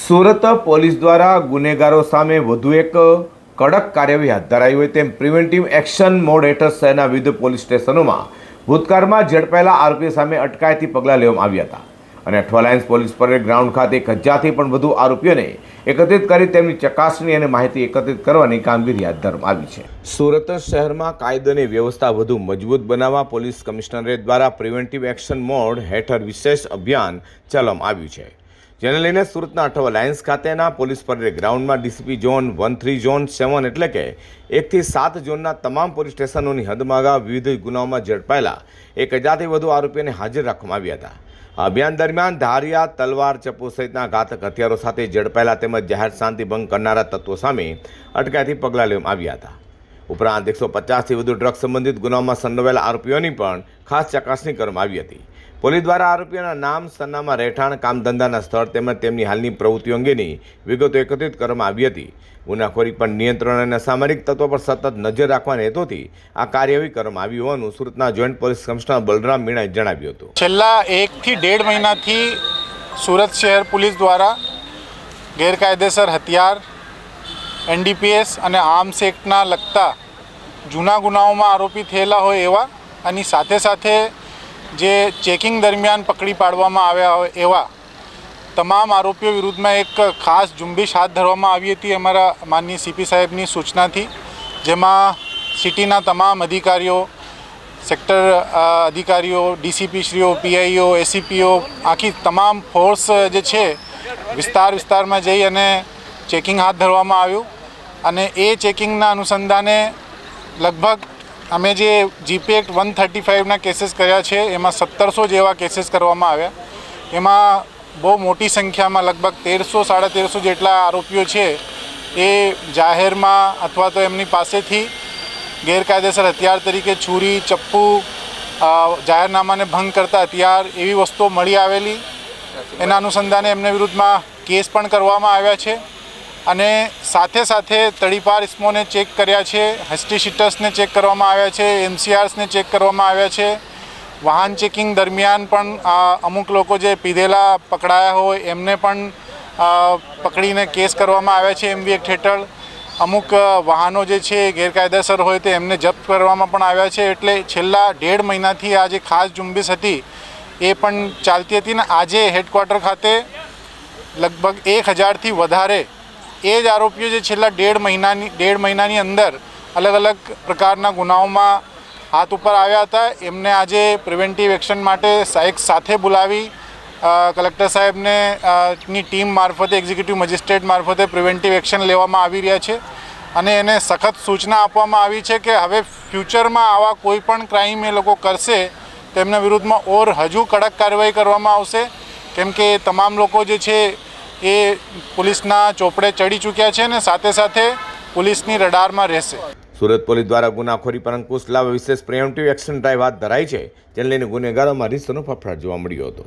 Surat police દ્વારા ગુનેગારો સામે વધુ એક કડક કાર્યવાહી હાથ ધરાઈ હોય તેમ પ્રિવેન્ટિવ એક્શન મોડ હેઠળ શહેરના વિવિધ પોલીસ સ્ટેશનોમાં ભૂતકાળમાં ઝડપાયેલા આરોપીઓ સામે અટકાયતી પગલાં લેવામાં આવ્યા હતા અને અઠવાલાઇન્સ પોલીસ પરેડ ગ્રાઉન્ડ ખાતે 1000થી પણ વધુ આરોપીઓને એકત્રિત કરી તેમની ચકાસણી અને માહિતી એકત્રિત કરવાની કામગીરી હાથ ધરવામાં આવી છે। સુરત શહેરમાં કાયદો અને વ્યવસ્થા વધુ મજબૂત બનાવવા પોલીસ કમિશનરેટ દ્વારા પ્રિવેન્ટિવ એક્શન મોડ હેઠળ વિશેષ અભિયાન ચલાવવામાં આવ્યું છે, જેને લઈને સુરતના અઠવાલાઇન્સ ખાતેના પોલીસ પરેડ ગ્રાઉન્ડમાં ડીસીપી ઝોન 1, 3, ઝોન 7 એટલે કે 1 થી 7 ઝોનના તમામ પોલીસ સ્ટેશનોની હદમાં વિવિધ ગુનાઓમાં ઝડપાયેલા 1000થી વધુ આરોપીઓને હાજર રાખવામાં આવ્યા હતા। આ અભિયાન દરમિયાન ધારિયા, તલવાર, ચપ્પુ સહિતના ઘાતક હથિયારો સાથે ઝડપાયેલા તેમજ જાહેર શાંતિ ભંગ કરનારા તત્વો સામે અટકાયતી પગલાં લેવામાં આવ્યા હતા। ઉપરાંત 150થી વધુ ડ્રગ્સ સંબંધિત ગુનાઓમાં સંડોવાયેલા આરોપીઓની પણ ખાસ ચકાસણી કરવામાં આવી હતી। પોલીસ દ્વારા આરોપીઓના નામ, સરનામા, રહેઠાણ, કામ ધંધાના સ્થળ તેમજ તેમની હાલની પ્રવૃત્તિઓ અંગેની વિગતો એકત્રિત કરવામાં આવી હતી। ગુનાખોરી પર નિયંત્રણ અને અસામરિક તત્વો પર સતત નજર રાખવાના હેતુથી આ કાર્યવાહી કરવામાં આવી હોવાનું સુરતના જોઈન્ટ પોલીસ કમિશનર બલરામ મીણાએ જણાવ્યું હતું। છેલ્લા 1 થી 1.5 મહિનાથી સુરત શહેર પોલીસ દ્વારા ગેરકાયદેસર હથિયાર, એનડીપીએસ અને આર્મ્સ એક્ટના લગતા જૂના ગુનાઓમાં આરોપી થયેલા હોય એવા અને સાથે સાથે જે ચેકિંગ દરમિયાન પકડી પાડવામાં આવ્યા હોય એવા તમામ આરોપીઓ વિરુદ્ધમાં એક ખાસ ઝુંબેશ હાથ ધરવામાં આવી હતી અમારા માનનીય સીપી સાહેબની સૂચનાથી, જેમાં સિટીના તમામ અધિકારીઓ, સેક્ટર અધિકારીઓ, ડીસીપીશ્રીઓ, પીઆઈઓ, એસીપીઓ, આખી તમામ ફોર્સ જે છે વિસ્તારમાં જઈ અને ચેકિંગ હાથ ધરવામાં આવ્યું અને એ ચેકિંગના અનુસંધાને લગભગ અમે જે જીપી એક્ટ 135ના કેસીસ કર્યા છે એમાં 1700 જેવા કેસીસ કરવામાં આવ્યા। એમાં બહુ મોટી સંખ્યામાં લગભગ 1300-1350 જેટલા આરોપીઓ છે એ જાહેરમાં અથવા તો એમની પાસેથી ગેરકાયદેસર હથિયાર તરીકે છુરી, ચપ્પુ, જાહેરનામાને ભંગ કરતા હથિયાર એવી વસ્તુઓ મળી આવેલી, એના અનુસંધાને એમને વિરુદ્ધમાં કેસ પણ કરવામાં આવ્યા છે અને સાથે સાથે તડીપાર ઇસમોને ચેક કર્યા છે, હિસ્ટ્રી શીટર્સને ચેક કરવામાં આવ્યા છે, એમસીઆર્સને ચેક કરવામાં આવ્યા છે। વાહન ચેકિંગ દરમિયાન પણ અમુક લોકો જે પીધેલા પકડાયા હોય એમને પણ પકડીને કેસ કરવામાં આવ્યા છે એમવી એક્ટ હેઠળ। અમુક વાહનો જે છે ગેરકાયદેસર હોય તો એમને જપ્ત કરવામાં પણ આવ્યા છે। એટલે છેલ્લા 1.5 મહિનાથી આ જે ખાસ ઝુંબેશ હતી એ પણ ચાલતી હતી ને આજે હેડક્વાર્ટર ખાતે લગભગ 1000થી વધારે એ જ આરોપીઓ જે છેલ્લા 1.5 મહિનાની અંદર અલગ અલગ પ્રકારના ગુનાઓમાં હાથ ઉપર આવ્યા હતા એમને આજે પ્રિવેન્ટિવ એક્શન માટે એક સાથે બોલાવી કલેક્ટર સાહેબને ની ટીમ મારફતે, એક્ઝિક્યુટિવ મેજિસ્ટ્રેટ મારફતે પ્રિવેન્ટિવ એક્શન લેવામાં આવી રહ્યા છે અને એને સખત સૂચના આપવામાં આવી છે કે હવે ફ્યુચરમાં આવા કોઈ પણ ક્રાઇમ એ લોકો કરશે તો એમના વિરુદ્ધમાં હજુ કડક કાર્યવાહી કરવામાં આવશે, કેમ કે તમામ લોકો જે છે એ પોલીસના ચોપડે ચડી ચૂક્યા છે અને સાથે સાથે પોલીસની રડારમાં રહેશે। સુરત પોલીસ દ્વારા ગુનાખોરી પર અંકુશ લાવવા વિશેષ પ્રિવેન્ટિવ એક્શન ડ્રાઈવ હાથ ધરાઈ છે, જેને લઈને ગુનેગારોમાં રીતસરનો ફફડાટ જોવા મળ્યો હતો।